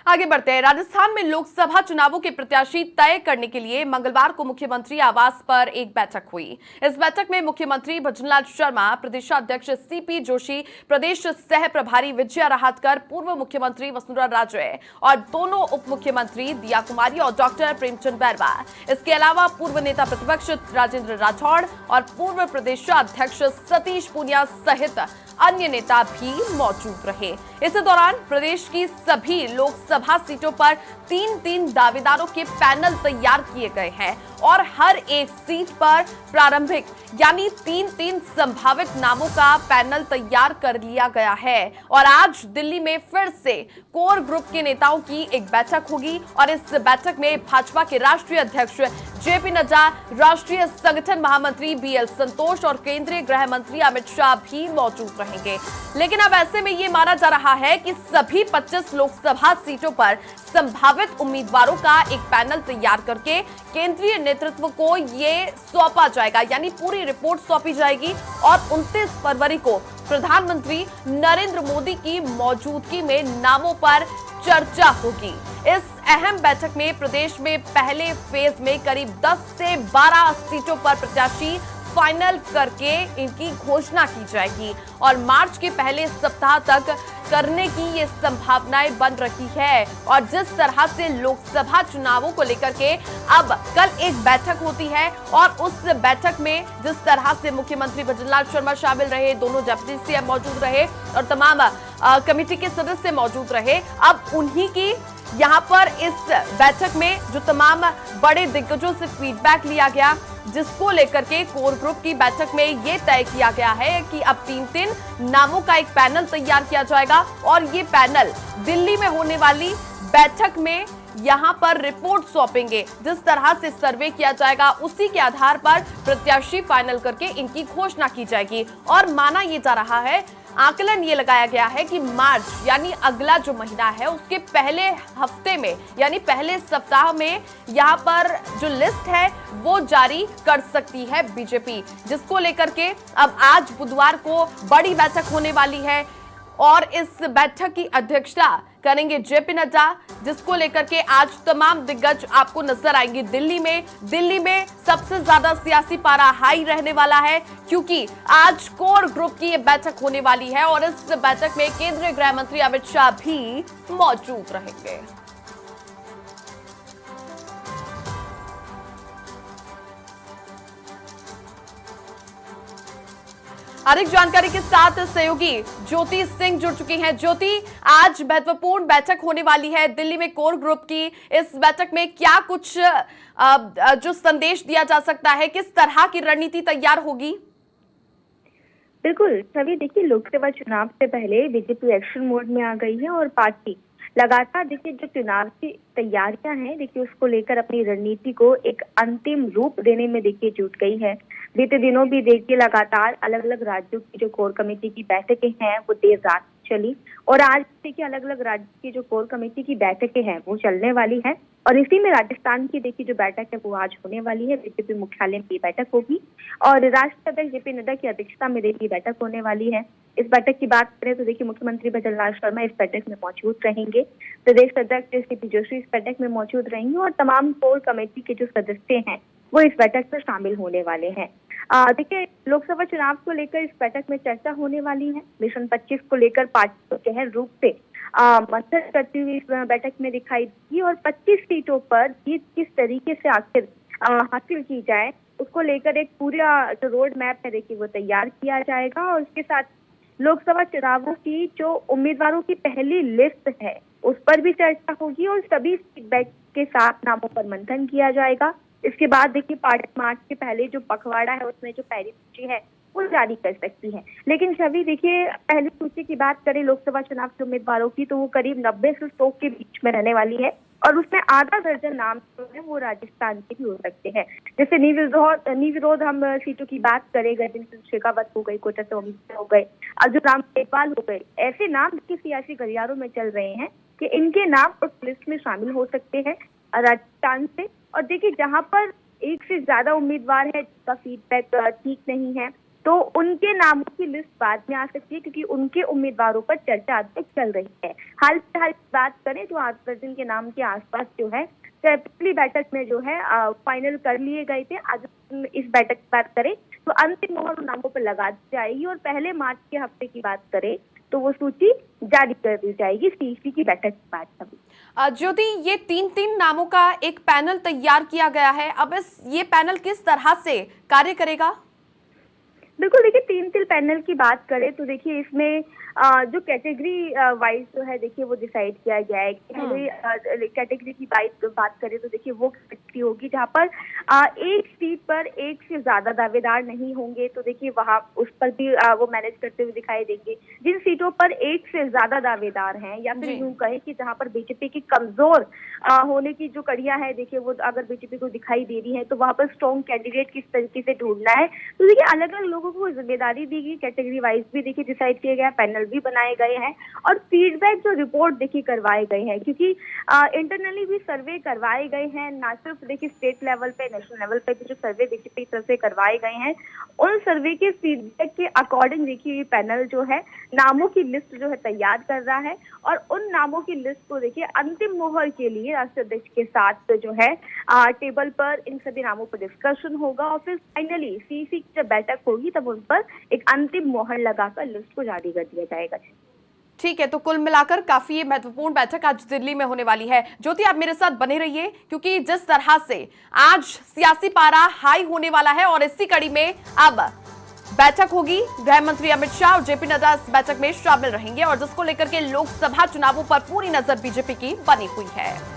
आगे बढ़ते हैं। राजस्थान में लोकसभा चुनावों के प्रत्याशी तय करने के लिए मंगलवार को मुख्यमंत्री आवास पर एक बैठक हुई। इस बैठक में मुख्यमंत्री भजनलाल शर्मा, प्रदेशाध्यक्ष सीपी जोशी, प्रदेश सह प्रभारी विजया राहतकर, पूर्व मुख्यमंत्री वसुंधरा राजे और दोनों उप मुख्यमंत्री दिया कुमारी और डॉक्टर प्रेमचंद बैरवा। इसके अलावा पूर्व नेता प्रतिपक्ष राजेंद्र राठौड़ और पूर्व प्रदेशाध्यक्ष सतीश पूनिया सहित अन्य नेता भी मौजूद रहे। इस दौरान प्रदेश की सभी लोकसभा सीटों पर 3-3 दावेदारों के पैनल तैयार किए गए हैं और हर एक सीट पर प्रारंभिक यानी 3-3 संभावित नामों का पैनल तैयार कर लिया गया है। और आज दिल्ली में फिर से कोर ग्रुप के नेताओं की एक बैठक होगी और इस बैठक में भाजपा के राष्ट्रीय अध्यक्ष जेपी नड्डा, राष्ट्रीय संगठन महामंत्री बीएल संतोष और केंद्रीय गृह मंत्री अमित शाह भी मौजूद रहेंगे। लेकिन अब ऐसे में ये माना जा रहा है कि सभी 25 लोकसभा सीटों पर संभावित उम्मीदवारों का एक पैनल तैयार करके केंद्रीय नेतृत्व को ये सौंपा जाएगा, यानी पूरी रिपोर्ट सौंपी जाएगी और 29 फरवरी को प्रधानमंत्री नरेंद्र मोदी की मौजूदगी में नामों पर चर्चा होगी। इस अहम बैठक में प्रदेश में पहले फेज में करीब 10 से 12 सीटों पर प्रत्याशी फाइनल करके इनकी घोषणा की जाएगी और मार्च के पहले सप्ताह तक करने की ये संभावनाएं बन रही है। और जिस तरह से लोकसभा चुनावों को लेकर के अब कल एक बैठक होती है और उस बैठक में जिस तरह से मुख्यमंत्री भजनलाल शर्मा शामिल रहे, दोनों डिप्टी सीएम मौजूद रहे और तमाम कमेटी के सदस्य मौजूद रहे, अब उन्हीं की यहाँ पर इस बैठक में जो तमाम बड़े दिग्गजों से फीडबैक लिया गया, जिसको लेकर के कोर ग्रुप की बैठक में ये तय किया गया है कि अब 3-3 नामों का एक पैनल तैयार किया जाएगा और ये पैनल दिल्ली में होने वाली बैठक में यहाँ पर रिपोर्ट सौंपेंगे। जिस तरह से सर्वे किया जाएगा उसी के आधार पर प्रत्याशी फाइनल करके इनकी घोषणा की जाएगी। और माना यह जा रहा है, आकलन ये लगाया गया है कि मार्च यानी अगला जो महीना है उसके पहले हफ्ते में यानी पहले सप्ताह में यहाँ पर जो लिस्ट है वो जारी कर सकती है बीजेपी, जिसको लेकर के अब आज बुधवार को बड़ी बैठक होने वाली है और इस बैठक की अध्यक्षता करेंगे जेपी नड्डा, जिसको लेकर के आज तमाम दिग्गज आपको नजर आएंगे दिल्ली में सबसे ज्यादा सियासी पारा हाई रहने वाला है क्योंकि आज कोर ग्रुप की ये बैठक होने वाली है और इस बैठक में केंद्रीय गृह मंत्री अमित शाह भी मौजूद रहेंगे। अधिक जानकारी के साथ सहयोगी ज्योति सिंह जुड़ चुकी हैं। ज्योति, आज महत्वपूर्ण बैठक होने वाली है दिल्ली में कोर ग्रुप की। इस बैठक में क्या कुछ जो संदेश दिया जा सकता है, किस तरह की रणनीति तैयार होगी? बिल्कुल सभी, देखिए लोकसभा चुनाव से पहले बीजेपी एक्शन मोड में आ गई है और पार्टी लगातार देखिए जो चुनाव की तैयारियां हैं देखिए उसको लेकर अपनी रणनीति को एक अंतिम रूप देने में देखिए जुट गई है। बीते दिनों भी देखिए लगातार अलग अलग राज्यों की जो कोर कमेटी की बैठकें हैं वो देर रात चली और आज देखिए अलग अलग राज्य की जो कोर कमेटी की बैठकें हैं वो चलने वाली है और इसी में राजस्थान की देखिए जो बैठक है वो आज होने वाली है। बीजेपी मुख्यालय में ये बैठक होगी और राष्ट्रीय अध्यक्ष जेपी नड्डा की अध्यक्षता में देखिए बैठक होने वाली है। इस बैठक की बात करें तो देखिए मुख्यमंत्री भजनलाल शर्मा इस बैठक में मौजूद रहेंगे, प्रदेश अध्यक्ष सीपी जोशी इस बैठक में मौजूद रहेंगे और तमाम कोर कमेटी के जो सदस्य हैं वो इस बैठक में शामिल होने वाले हैं। देखिए लोकसभा चुनाव को लेकर इस बैठक में चर्चा होने वाली है। मिशन 25 को लेकर पार्टी को गहन रूप से मंथन करती हुई इस बैठक में दिखाई दी और 25 सीटों पर जीत किस तरीके से आखिर हासिल की जाए उसको लेकर एक पूरा जो रोड मैप है देखिए वो तैयार किया जाएगा और उसके साथ लोकसभा चुनावों की जो उम्मीदवारों की पहली लिस्ट है उस पर भी चर्चा होगी और सभी फीडबैक के साथ नामों पर मंथन किया जाएगा। इसके बाद देखिए पार्टी मार्च के पहले जो पखवाड़ा है उसमें जो पहली सूची है वो जारी कर सकती है। लेकिन सभी देखिए पहली सूची की बात करें लोकसभा चुनाव के उम्मीदवारों की तो वो करीब 90 से 100 के बीच में रहने वाली है और उसमें आधा दर्जन नाम जो है वो राजस्थान के भी हो सकते हैं। जैसे निर्विरोध हम सीटों की बात करें, गजेंद्र सिंह शेखावत हो गई, कोटा से अमित हो गए, अर्जुन राम मेघवाल हो गए, ऐसे नाम के सियासी गलियारों में चल रहे हैं कि इनके नाम उस लिस्ट में शामिल हो सकते हैं राजस्थान से। और देखिए जहां पर एक से ज्यादा उम्मीदवार है जिसका फीडबैक ठीक नहीं है तो उनके नामों की लिस्ट बाद में आ सकती है, क्योंकि उनके उम्मीदवारों पर चर्चा आज तक चल रही है। हाल फिलहाल की बात करें तो आज प्रेसिडेंट के नाम के आसपास जो है पिछली बैठक में जो है फाइनल कर लिए गए थे। आज इस बैठक की बात करें तो अंतिम मोहर उन नामों पर लगा दी जाएगी और पहले मार्च के हफ्ते की बात करें तो वो सूची जारी कर दी जाएगी सीईसी की बैठक के बाद। सभी ज्योति, ये तीन नामों का एक पैनल तैयार किया गया है। अब ये पैनल किस तरह से कार्य करेगा? बिल्कुल, देखिए 3 पैनल की बात करें तो देखिए इसमें जो कैटेगरी वाइज जो है देखिए वो डिसाइड किया गया है। पहले कैटेगरी की बात करें तो देखिए वो कैटेगरी होगी जहां पर एक सीट पर एक से ज्यादा दावेदार नहीं होंगे, तो देखिए वहां उस पर भी वो मैनेज करते हुए दिखाई देंगे। जिन सीटों पर एक से ज्यादा दावेदार हैं या फिर यूं कहें कि जहां पर बीजेपी की कमजोर होने की जो कड़ियां है देखिए वो अगर बीजेपी को दिखाई दे रही है तो वहां पर स्ट्रॉन्ग कैंडिडेट किस तरीके से ढूंढना है, तो देखिए अलग अलग लोगों को जिम्मेदारी दी गई। कैटेगरी वाइज भी देखिए डिसाइड किया गया, पैनल भी बनाए गए हैं और फीडबैक जो रिपोर्ट देखिए करवाए गए हैं, क्योंकि इंटरनली भी सर्वे करवाए गए हैं। ना सिर्फ देखिए स्टेट लेवल पे, नेशनल लेवल पे भी जो सर्वे बीजेपी तरफ से करवाए गए हैं उन सर्वे के फीडबैक के अकॉर्डिंग देखिए ये पैनल जो है नामों की लिस्ट जो है तैयार कर रहा है और उन नामों की लिस्ट को देखिए अंतिम मोहर के लिए राष्ट्रीय अध्यक्ष के साथ जो है टेबल पर इन सभी नामों पर डिस्कशन होगा और फिर फाइनली सीईसी की जब बैठक होगी तब उन पर एक अंतिम मोहर लगाकर लिस्ट को जारी कर दिया जाएगा। ठीक है, तो कुल मिलाकर काफी महत्वपूर्ण बैठक आज दिल्ली में होने वाली है। ज्योति, आप मेरे साथ बने रहिए, क्योंकि जिस तरह से आज सियासी पारा हाई होने वाला है और इसी कड़ी में अब बैठक होगी, गृह मंत्री अमित शाह और जेपी नड्डा इस बैठक में शामिल रहेंगे और जिसको लेकर के लोकसभा चुनावों पर पूरी नजर बीजेपी की बनी हुई है।